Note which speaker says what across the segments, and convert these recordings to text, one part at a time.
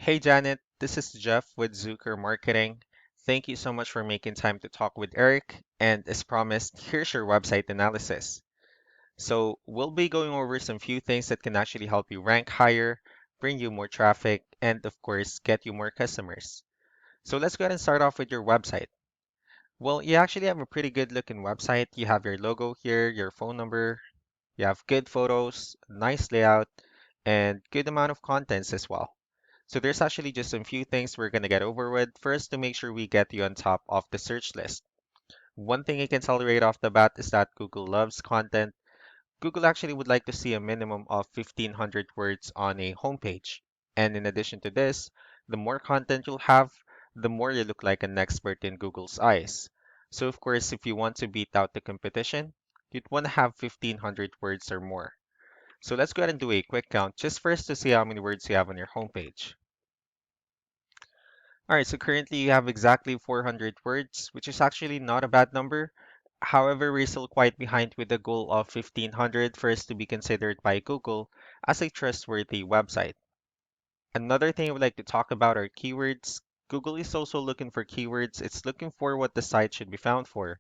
Speaker 1: Hey Janet, this is Jeff with Zucker Marketing. Thank you so much for making time to talk with Eric. And as promised, here's your website analysis. So, we'll be going over some few things that can actually help you rank higher, bring you more traffic, and of course, get you more customers. So, let's go ahead and start off with your website. Well, you actually have a pretty good looking website. You have your logo here, your phone number, you have good photos, nice layout, and good amount of contents as well. So there's actually just a few things we're going to get over with first to make sure we get you on top of the search list. One thing you can tell right off the bat is that Google loves content. Google actually would like to see a minimum of 1,500 words on a homepage. And in addition to this, the more content you'll have, the more you look like an expert in Google's eyes. So of course, if you want to beat out the competition, you'd want to have 1,500 words or more. So let's go ahead and do a quick count just first to see how many words you have on your homepage. All right, so currently you have exactly 400 words, which is actually not a bad number. However, we're still quite behind with the goal of 1500 for us to be considered by Google as a trustworthy website. Another thing I would like to talk about are keywords. Google is also looking for keywords. It's looking for what the site should be found for.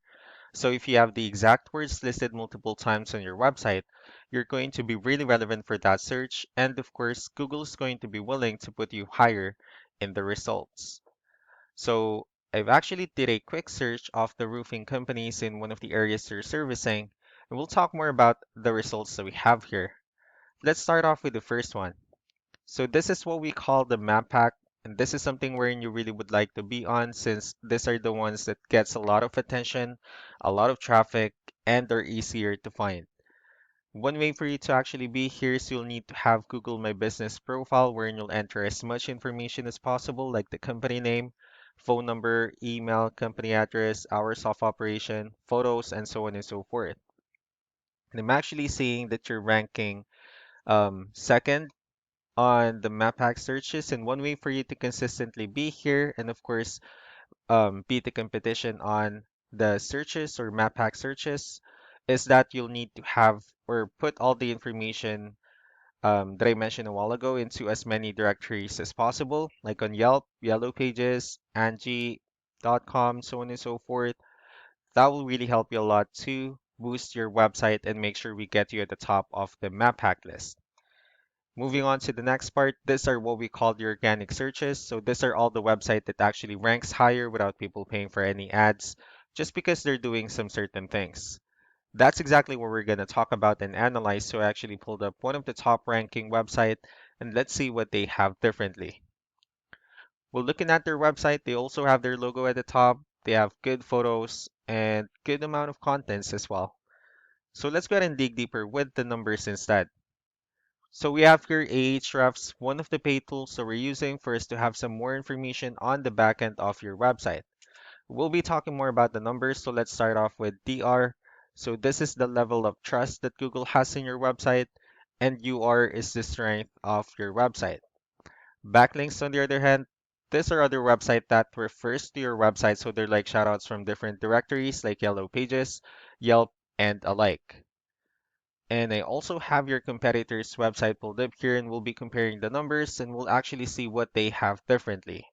Speaker 1: So if you have the exact words listed multiple times on your website, you're going to be really relevant for that search. And of course, Google is going to be willing to put you higher in the results. So I've actually did a quick search of the roofing companies in one of the areas they're servicing, and we'll talk more about the results that we have here. Let's start off with the first one. So this is what we call the map pack, and this is something wherein you really would like to be on since these are the ones that gets a lot of attention, a lot of traffic, and are easier to find. One way for you to actually be here is you'll need to have Google My Business profile wherein you'll enter as much information as possible, like the company name, phone number, email, company address, hours of operation, photos, and so on and so forth. And I'm actually seeing that you're ranking second on the map hack searches. And one way for you to consistently be here and, of course, beat the competition on the searches or map hack searches is that you'll need to have or put all the information that I mentioned a while ago into as many directories as possible, like on Yelp, Yellow Pages, Angie.com, so on and so forth. That will really help you a lot to boost your website and make sure we get you at the top of the map hack list. Moving on to the next part, these are what we call the organic searches. So these are all the website that actually ranks higher without people paying for any ads, just because they're doing some certain things. That's exactly what we're going to talk about and analyze. So I actually pulled up one of the top ranking website and let's see what they have differently. Well, looking at their website, they also have their logo at the top. They have good photos and good amount of contents as well. So let's go ahead and dig deeper with the numbers instead. So we have here Ahrefs, one of the paid tools that we're using for us to have some more information on the backend of your website. We'll be talking more about the numbers, so let's start off with DR. So this is the level of trust that Google has in your website, and UR is the strength of your website. Backlinks, on the other hand, these are other website that refers to your website, so they're like shoutouts from different directories like Yellow Pages, Yelp, and alike. And I also have your competitor's website pulled up here, and we'll be comparing the numbers, and we'll actually see what they have differently.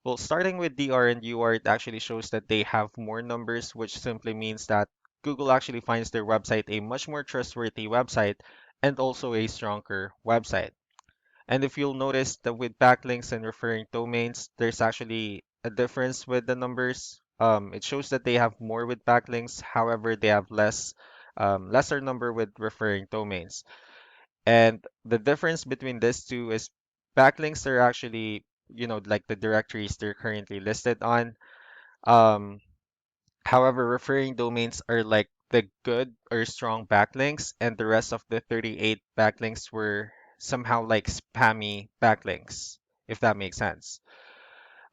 Speaker 1: Well, starting with DR and UR, it actually shows that they have more numbers, which simply means that Google actually finds their website a much more trustworthy website and also a stronger website. And if you'll notice that with backlinks and referring domains, there's actually a difference with the numbers. It shows that they have more with backlinks, however, they have lesser number with referring domains. And the difference between these two is backlinks are actually, like the directories they're currently listed on. Um, However, referring domains are like the good or strong backlinks, and the rest of the 38 backlinks were somehow like spammy backlinks, if that makes sense.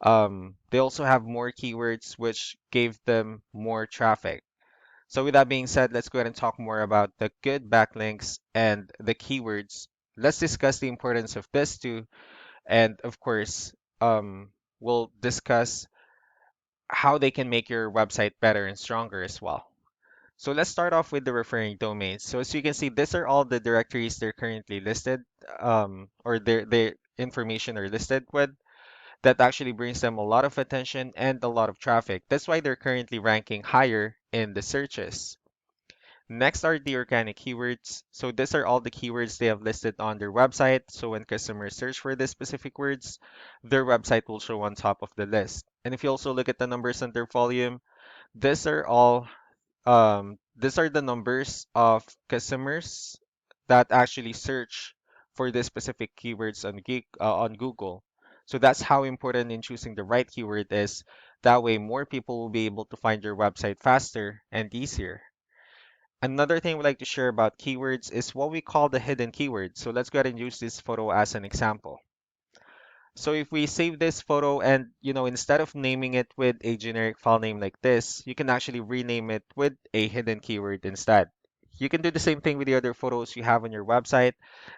Speaker 1: They also have more keywords, which gave them more traffic. So with that being said, let's go ahead and talk more about the good backlinks and the keywords. Let's discuss the importance of this too, and of course, we'll discuss how they can make your website better and stronger as well. So let's start off with the referring domains. So as you can see, these are all the directories they're currently listed, or they're information are listed with, that actually brings them a lot of attention and a lot of traffic. That's why they're currently ranking higher in the searches. Next are the organic keywords. So these are all the keywords they have listed on their website. So when customers search for these specific words, their website will show on top of the list. And if you also look at the numbers on their volume, these are all these are the numbers of customers that actually search for the specific keywords on on Google. So that's how important in choosing the right keyword is. That way, more people will be able to find your website faster and easier. Another thing we like to share about keywords is what we call the hidden keywords. So let's go ahead and use this photo as an example. So if we save this photo and, instead of naming it with a generic file name like this, you can actually rename it with a hidden keyword instead. You can do the same thing with the other photos you have on your website.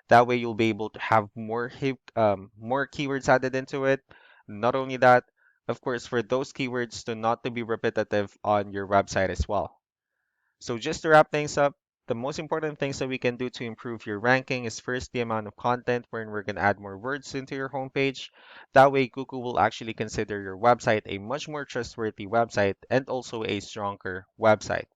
Speaker 1: That way you'll be able to have more keywords added into it. Not only that, of course, for those keywords to not to be repetitive on your website as well. So just to wrap things up, the most important things that we can do to improve your ranking is first the amount of content wherein we're going to add more words into your homepage. That way Google will actually consider your website a much more trustworthy website and also a stronger website.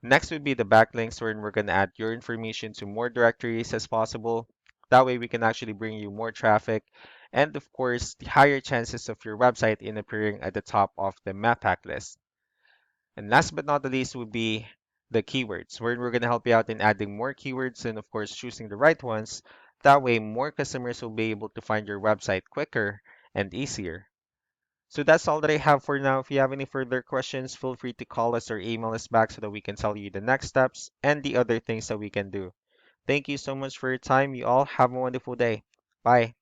Speaker 1: Next would be the backlinks wherein we're going to add your information to more directories as possible. That way we can actually bring you more traffic and of course the higher chances of your website in appearing at the top of the map pack list. And last but not the least would be the keywords, where we're going to help you out in adding more keywords and, of course, choosing the right ones. That way, more customers will be able to find your website quicker and easier. So that's all that I have for now. If you have any further questions, feel free to call us or email us back so that we can tell you the next steps and the other things that we can do. Thank you so much for your time. You all have a wonderful day. Bye.